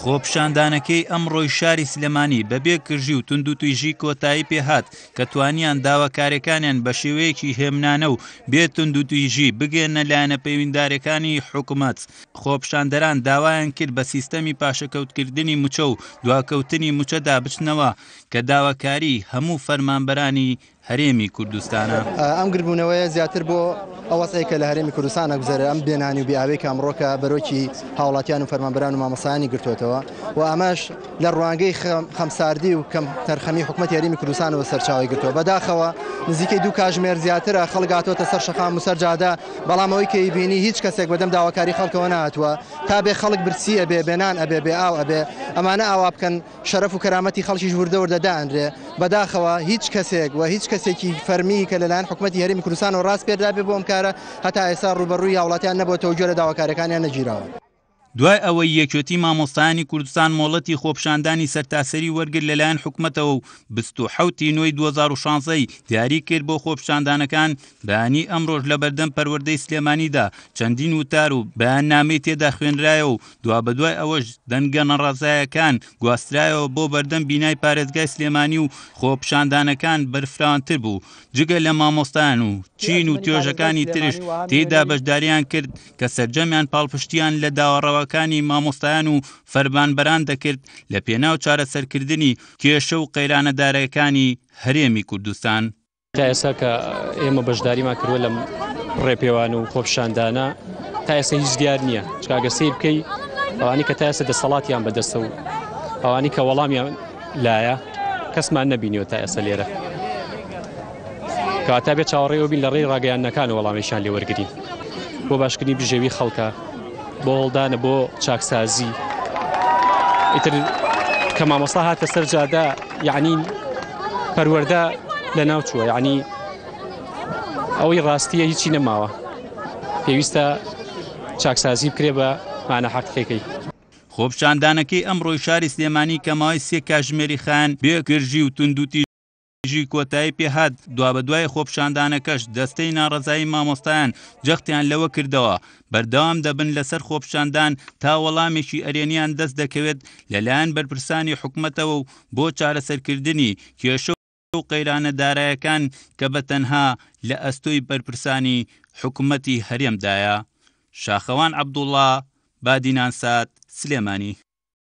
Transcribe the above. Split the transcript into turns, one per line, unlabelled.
خۆپیشاندانەکەی ئەمڕۆی شاری سلێمانی بەبێ کرژی و تونند و تویژی کۆتایی پێهات کە توانیان داواکاریەکانیان بە شێوەیەکی هێمنانە و بێ تونند و تویژی بگێنە لایەنە پەیوەندیدارەکانی حکوومەت. خۆپیشاندەران داوایان کرد بە سیستەمی پاشەکەوتکردنی موچە و دواکەوتنی موچەدا بچنەوە کە داواکاری هەموو فەرمانبەرانی هەرێمی کوردستانە.
ئەم گربوونەوەی زیاتر بۆ ئەوەسەیە کە لە هەرێمی کوردستانە گوزەرە ئەم بێنانی و بیاوەی کامڕۆکە بەرۆکی هاوڵاتیان و فەرمانبەران و مامۆسایانی گرتوێتەوە و ئەمەش لە ڕوانگەی خەمساردی و کەم تەرخەمی حکوومەتی هەرێمی کوردستانەوە سەرچاوی گرتووە. بەداخەوە نزیکەی 2 کاتژمێر زیاترە خەڵک هاتوۆتە سەر شەقام و سەر جادە، بەڵام ئەوەی کە بینی هیچ کەسێک بەدەم داواکاری خەڵکەوە نهاتووە تا بێ خەڵک برسی ئەبێ، بێنان ئەبێ، بێ ئاو ئەبێ، ئەمانە ئاوا بکەن شەرەف و کەرامەتی خەڵکیش وردەوردەدانرێ. بەداخەوە هیچ کەسێک و هیچ کەسێکی فەرمی کە لەلایەن حکوومەتی هەرێمی کوردستانەوە ڕاست پێدا بێ بۆ ئەم کارە هەتا ئێستا ڕوبەڕووی هاوڵاتیان نەبووەتەوە، جۆرە داواکاریەکانیان نەگیراوە.
دوای ئەوەی یەکێتی مامۆستایانی کوردستان مۆڵەتی خۆپیشاندانی سەرتاسەری وەرگرت لەلایەن حکوومەتەوە و 27 نوێی 2016 دیاری کرد بۆ خۆپیشاندانەکان، بەیانی ئەمڕۆژ لە بەردەم پەروەردەی سلێمانیدا چەندین وتار و بەیاننامەی تێدا خوێنرایە و دوابەدوای ئەوەش دەنگە نەڕازایەکان گواسترایەوە بۆ بەردەم بینای پارێزگای سلێمانی و خۆپیشاندانەکان بەرفراوانتر بوو. جگە لە مامۆستایان و چین و توێژەکانی ترش تێدا بەشداریان کرد کە سەرجەمیان پاڵپشتیان لە داوەڕەوەکانی مامۆستایان و فەرمانبەران دەکرد لە پێناو چارەسەرکردنی کێشە و قەیرانەدارەکانی هەرێمی کوردستان.
تا ئێستا کە ئێمە بەشداریمان کردووە لەم ڕێپێوان و خۆپیشاندانە تا ئێستا هیچ دیار نییە، چکاگە سەی بکەی ئەوانی کە تا ئێستا دەسەڵاتیان بەدەستە و ئەوانی کە وەڵامیان لایە کەسمان نەبینیوە تا ئێستا لێرە، کەواتە بێت چاوەڕێەوە بین لە ڕێی ڕاگەیاندنەکان و وەڵامیشان لێ وەرگرین بۆ باشکردنی بژێوی خەڵکە، بۆ هەڵدانە بۆ چاکسازی. ئیتر کە مامۆستا هاتە سەر جادە یعنی پەروەردە لە ناو چووە، یعنی ئەوەی ڕاستیە هیچی نەماوە، پێویستە چاکسازی بکرێ بە مانە حەقیقەکەی.
خۆپیشاندانەکەی ئەمڕۆی شاری سلێمانی کە ماوەی 3 کاتژمێری خان بێ گرژی و تونند و تویژی کۆتایی پێهات، دوابەدوای خۆپیشاندانەکەش دەستەی ناڕەزایی مامۆستایان جەختیان لەوە کردەوە بەردەوام دەبن لەسەر خۆپیشاندان تا وەڵامێکی ئەرێنیان دەست دەکەوێت لەلایەن بەرپرسانی حکوومەتەوە و بۆ چارەسەرکردنی کێشە و قەیرانەدارایەکان کە بەتەنها لە ئەستۆی بەرپرسانی حکوومەتی هەرێمدایە. شاخەوان عەبدوڵڵا، بادینان سات، سلێمانی.